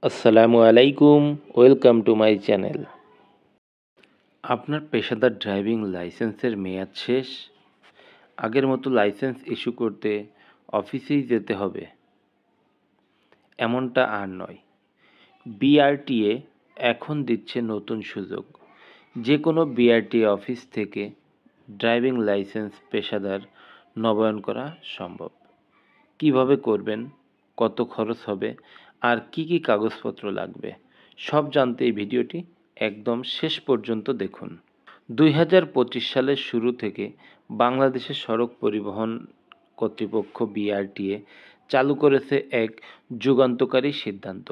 আসসালামু আলাইকুম, welcome to my channel. আপনার পেশাদার ড্রাইভিং লাইসেন্সের মেয়াদ শেষ। আগের মতো লাইসেন্স ইস্যু করতে অফিসেই যেতে হবে, এমনটা আর নয়। বিআরটিএ এখন দিচ্ছে নতুন সুযোগ। যে কোনো বিআরটিএ অফিস থেকে ড্রাইভিং লাইসেন্স পেশাদার নবায়ন করা সম্ভব। কিভাবে করবেন, কত খরচ হবে, আর কি কি কাগজপত্র লাগবে, সব জানতে এই ভিডিওটি একদম শেষ পর্যন্ত দেখুন। 2025 সালের শুরু থেকে বাংলাদেশের সড়ক পরিবহন কর্তৃপক্ষ বিআরটিএ চালু করেছে এক যুগান্তকারী সিদ্ধান্ত।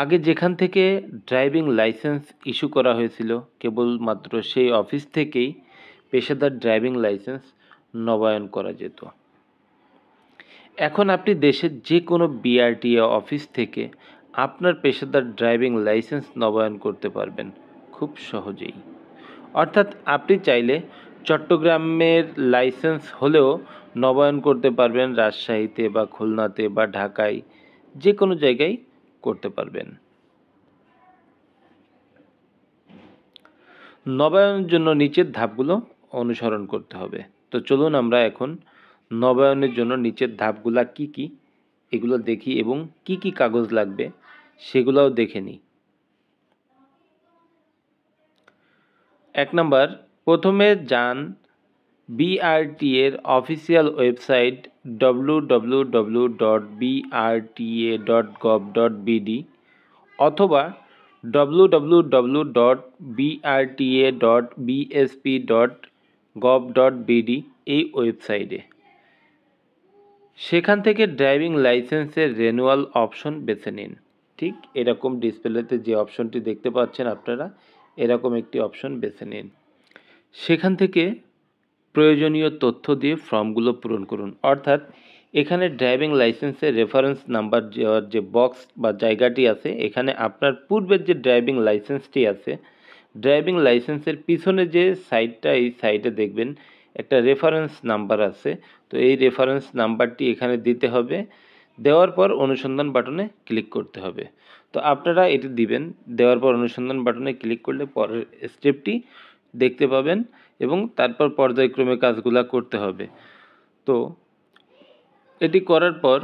আগে যেখান থেকে ড্রাইভিং লাইসেন্স ইস্যু করা হয়েছিল, কেবলমাত্র সেই অফিস থেকেই পেশাদার ড্রাইভিং লাইসেন্স নবায়ন করা যেত। এখন আপনি দেশের যে কোনো বিআরটিএ অফিস থেকে আপনার পেশাদার ড্রাইভিং লাইসেন্স নবায়ন করতে পারবেন খুব সহজেই। অর্থাৎ আপনি চাইলে চট্টগ্রামের লাইসেন্স হলেও নবায়ন করতে পারবেন রাজশাহীতে বা খুলনাতে বা ঢাকায়, যে কোনো জায়গায় করতে পারবেন। নবায়নের জন্য নিচের ধাপগুলো অনুসরণ করতে হবে। তো চলুন আমরা এখন নবায়নের জন্য নিচের ধাপগুলা কি কি এগুলো দেখি এবং কি কি কাগজ লাগবে সেগুলোও দেখে নিই। 1 নাম্বার, প্রথমে যান বিআরটিএ এর অফিসিয়াল ওয়েবসাইট www.brta.gov.bd অথবা www.brta.bsp.gov.bd এই ওয়েবসাইটে। সেখান থেকে ড্রাইভিং লাইসেন্সের রিনিউয়াল অপশন বেছে নিন। ঠিক এরকম ডিসপ্লেতে যে অপশনটি দেখতে পাচ্ছেন আপনারা, এরকম একটি অপশন বেছে নিন। সেখান থেকে প্রয়োজনীয় তথ্য দিয়ে ফর্মগুলো পূরণ করুন। অর্থাৎ এখানে ড্রাইভিং লাইসেন্সের রেফারেন্স নাম্বার দেওয়ার যে বক্স বা জায়গাটি আছে, এখানে আপনার পূর্বের যে ড্রাইভিং লাইসেন্সটি আছে, ড্রাইভিং লাইসেন্সের পিছনে যে সাইডটা, এই সাইডে দেখবেন একটা রেফারেন্স নাম্বার আছে। তো এই রেফারেন্স নাম্বারটি এখানে দিতে হবে। দেওয়ার পর অনুসন্ধান বাটনে ক্লিক করতে হবে। তো আপনারা এটি দিবেন, দেওয়ার পর অনুসন্ধান বাটনে ক্লিক করলে পরের স্টেপটি দেখতে পাবেন এবং তারপর পর্যায়ক্রমে কাজগুলা করতে হবে। তো এটি করার পর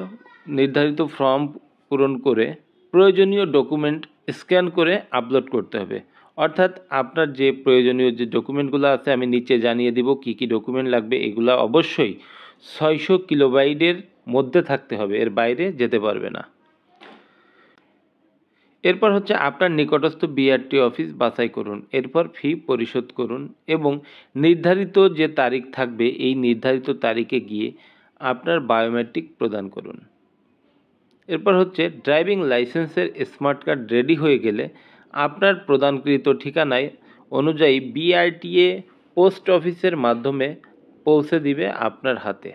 নির্ধারিত ফর্ম পূরণ করে প্রয়োজনীয় ডকুমেন্ট স্ক্যান করে আপলোড করতে হবে। অর্থাৎ আপনার যে প্রয়োজনীয় যে ডকুমেন্টগুলো আছে, আমি নিচে জানিয়ে দিব কি কি ডকুমেন্ট লাগবে। এগুলো অবশ্যই 600 কিলোবাইটের মধ্যে থাকতে হবে, এর বাইরে যেতে পারবে না। এরপর হচ্ছে আপনার নিকটস্থ বিআরটি অফিস বাছাই করুন। এরপর ফি পরিশোধ করুন এবং নির্ধারিত যে তারিখ থাকবে, এই নির্ধারিত তারিখে গিয়ে আপনার বায়োমেট্রিক প্রদান করুন। এরপর হচ্ছে ড্রাইভিং লাইসেন্সের স্মার্ট কার্ড রেডি হয়ে গেলে আপনার প্রদানকৃত ঠিকানায় অনুযায়ী বিআরটিএ পোস্ট অফিসের মাধ্যমে পৌঁছে দিবে আপনার হাতে।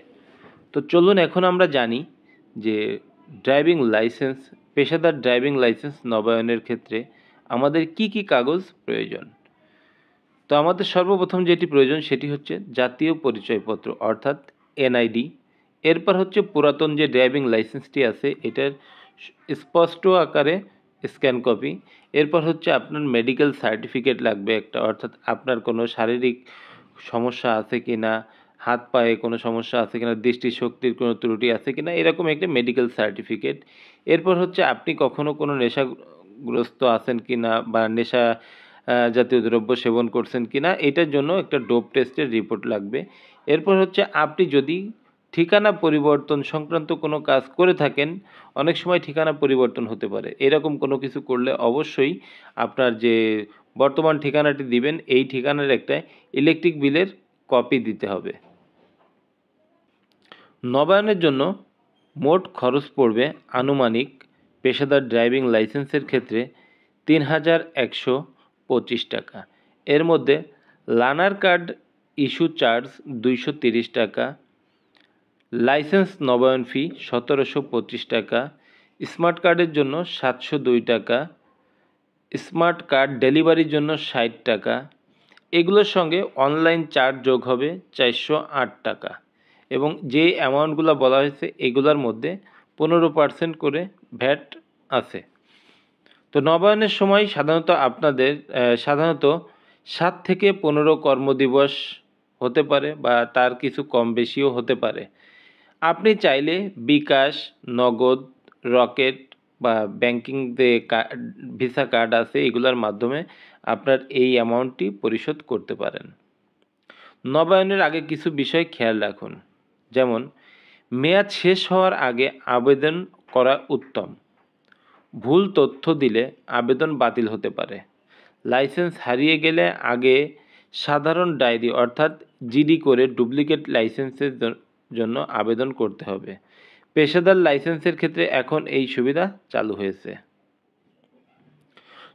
তো চলুন এখন আমরা জানি যে ড্রাইভিং লাইসেন্স, পেশাদার ড্রাইভিং লাইসেন্স নবায়নের ক্ষেত্রে আমাদের কি কি কাগজ প্রয়োজন। তো আমাদের সর্বপ্রথম যেটি প্রয়োজন সেটি হচ্ছে জাতীয় পরিচয়পত্র, অর্থাৎ এনআইডি। এরপর হচ্ছে পুরাতন যে ড্রাইভিং লাইসেন্সটি আছে, এটার স্পষ্ট আকারে স্ক্যান কপি। এরপর হচ্ছে আপনার মেডিকেল সার্টিফিকেট লাগবে একটা, অর্থাৎ আপনার কোনো শারীরিক সমস্যা আছে কি না, হাত পায়ে কোনো সমস্যা আছে কিনা, দৃষ্টিশক্তির কোনো ত্রুটি আছে কিনা, এরকম একটা মেডিকেল সার্টিফিকেট। এরপর হচ্ছে আপনি কখনো কোনো নেশাগ্রস্ত আছেন কিনা বা নেশা জাতীয় দ্রব্য সেবন করছেন কিনা, এটার জন্য একটা ডোপ টেস্টের রিপোর্ট লাগবে। এরপর হচ্ছে আপনি যদি ঠিকানা পরিবর্তন সংক্রান্ত কোনো কাজ করে থাকেন, অনেক সময় ঠিকানা পরিবর্তন হতে পারে, এরকম কোনো কিছু করলে অবশ্যই আপনার যে বর্তমান ঠিকানাটি দিবেন, এই ঠিকানার একটা ইলেকট্রিক বিলের কপি দিতে হবে। নবায়নের জন্য মোট খরচ পড়বে আনুমানিক পেশাদার ড্রাইভিং লাইসেন্সের ক্ষেত্রে ৩,১২৫ টাকা। এর মধ্যে লার্নার কার্ড ইস্যু চার্জ 230 টাকা, লাইসেন্স নবায়ন ফি ১৭২৫ টাকা, স্মার্ট কার্ডের জন্য ৭০২ টাকা, স্মার্ট কার্ড ডেলিভারির জন্য ৬০ টাকা। এগুলোর সঙ্গে অনলাইন চার্জ যোগ হবে ৪০৮ টাকা। এবং যে অ্যামাউন্টগুলো বলা হয়েছে, এগুলোর মধ্যে 15% করে ভ্যাট আছে। তো নবায়নের সময় সাধারণত 7 থেকে 15 কর্মদিবস হতে পারে বা তার কিছু কম বেশিও হতে পারে। আপনি চাইলে বিকাশ, নগদ, রকেট বা ব্যাংকিং যে ভিসা কার্ড আছে এগুলোর মাধ্যমে আপনার এই অ্যামাউন্টটি পরিশোধ করতে পারেন। নবায়নের আগে কিছু বিষয় খেয়াল রাখুন, যেমন মেয়াদ শেষ হওয়ার আগে আবেদন করা উত্তম। ভুল তথ্য দিলে আবেদন বাতিল হতে পারে। লাইসেন্স হারিয়ে গেলে আগে সাধারণ ডায়েরি অর্থাৎ জিডি করে ডুপ্লিকেট লাইসেন্সের জন্য আবেদন করতে হবে। পেশাদার লাইসেন্সের ক্ষেত্রে এখন এই সুবিধা চালু হয়েছে।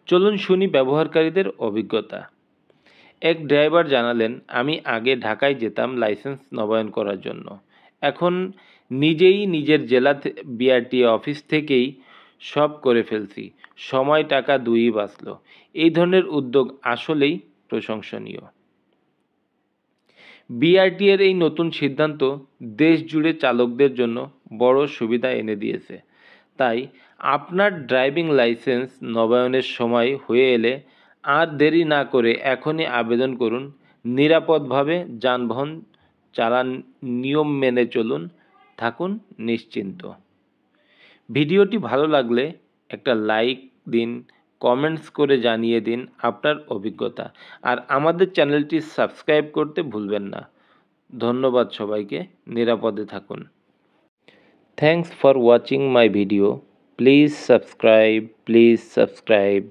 চলুন শুনি ব্যবহারকারীদের অভিজ্ঞতা। এক ড্রাইভার জানালেন, আমি আগে ঢাকায় যেতাম লাইসেন্স নবায়ন করার জন্য। এখন নিজেই নিজের জেলা বিআরটিএ অফিস থেকেই সব করে ফেলছি। সময় টাকা দুইই বাঁচল। এই ধরনের উদ্যোগ আসলেই প্রশংসনীয়। বিআরটিএর এই নতুন সিদ্ধান্ত দেশ জুড়ে চালকদের জন্য বড় সুবিধা এনে দিয়েছে। তাই আপনার ড্রাইভিং লাইসেন্স নবায়নের সময় হয়ে এলে আর দেরি না করে এখনই আবেদন করুন। নিরাপদভাবে যানবাহন চালান, নিয়ম মেনে চলুন, থাকুন নিশ্চিন্ত। ভিডিওটি ভালো লাগলে একটা লাইক দিন, কমেন্টস করে জানিয়ে দিন আপনার অভিজ্ঞতা, আর আমাদের চ্যানেলটি সাবস্ক্রাইব করতে ভুলবেন না। ধন্যবাদ সবাইকে, নিরাপদে থাকুন। Thanks for watching my video. Please subscribe.